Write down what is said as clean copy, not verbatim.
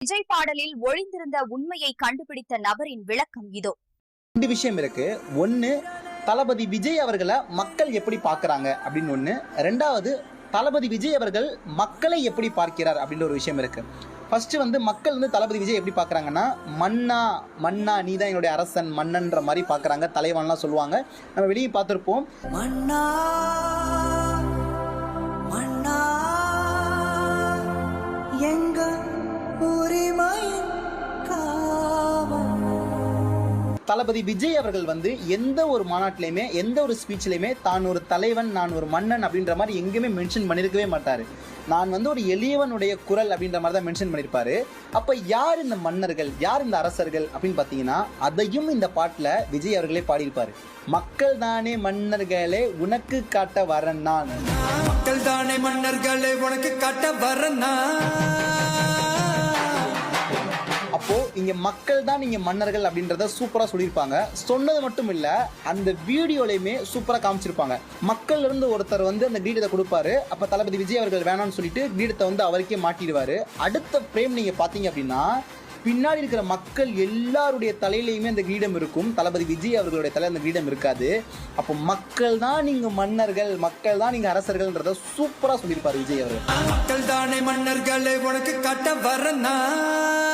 விஜய் பாடலில் ஒளிந்திருந்த உண்மையை கண்டுபிடித்த நபரின் விளக்கம் இதோ. 2 விஷயம் இருக்கு. ஒன்னு, தளபதி விஜய் அவர்களை மக்கள் எப்படி பார்க்கறாங்க அப்படின்னு ஒண்ணு. ரெண்டாவது, தளபதி விஜய் அவர்கள் மக்களை எப்படி பார்க்கிறார் அப்படின்ற ஒரு விஷயம் இருக்கு. ஃபர்ஸ்ட் மக்கள் தளபதி விஜய் எப்படி பார்க்கறாங்கன்னா, மன்னா மன்னா நீ தான் என்னுடைய அரசன் மன்னன்ற மாதிரி பார்க்கறாங்க. தலைவன்லாம் சொல்லுவாங்க. நம்ம வெளியே பார்த்துருப்போம். மன்னா மன்னா எங்க உரிமையின் தளபதி விஜய் அவர்கள் எந்த ஒரு மாநாட்டிலையுமே எந்த ஒரு ஸ்பீச்லையுமே தான் ஒரு தலைவன், நான் ஒரு மன்னன் அப்படின்ற மாதிரி எங்கேயுமே மென்ஷன் பண்ணியிருக்கவே மாட்டார். நான் ஒரு எளியவனுடைய குரல் அப்படின்ற மாதிரி தான் மென்ஷன் பண்ணியிருப்பாரு. அப்போ யார் இந்த மன்னர்கள், யார் இந்த அரசர்கள் அப்படின்னு பார்த்தீங்கன்னா, அதையும் இந்த பாட்டில் விஜய் அவர்களே பாடியிருப்பார். மக்கள் தானே மன்னர்களே உனக்கு காட்ட வரேன் நான், மக்கள் தானே மன்னர்களே உனக்கு காட்ட வரேன் நான். அப்போ இங்க மக்கள் தான் நீங்க மன்னர்கள் அப்படின்றத சூப்பரா சொல்லியிருப்பாங்க. சொன்னது மட்டும் இல்ல, அந்த வீடியோலையுமே சூப்பரா காமிச்சிருப்பாங்க. மக்கள் இருந்து ஒருத்தர் அந்த கிரீடத்தை கொடுப்பாரு. அப்ப தளபதி விஜய் அவர்கள் வேணாம்னு சொல்லிட்டு கிரீடத்தை அவருக்கே மாட்டிடுவாரு. அடுத்த ஃப்ரேம் நீங்க பாத்தீங்க அப்படின்னா, பின்னாடி இருக்கிற மக்கள் எல்லாருடைய தலையிலையுமே அந்த கிரீடம் இருக்கும். தளபதி விஜய் அவர்களுடைய தலை அந்த கிரீடம் இருக்காது. அப்போ மக்கள் தான் நீங்க மன்னர்கள், மக்கள் தான் நீங்க அரசர்கள்ன்றத சூப்பரா சொல்லியிருப்பாரு விஜய் அவர்கள். மக்கள் தானே மன்னர்களே உனக்கு காட்ட வரேன் நான்.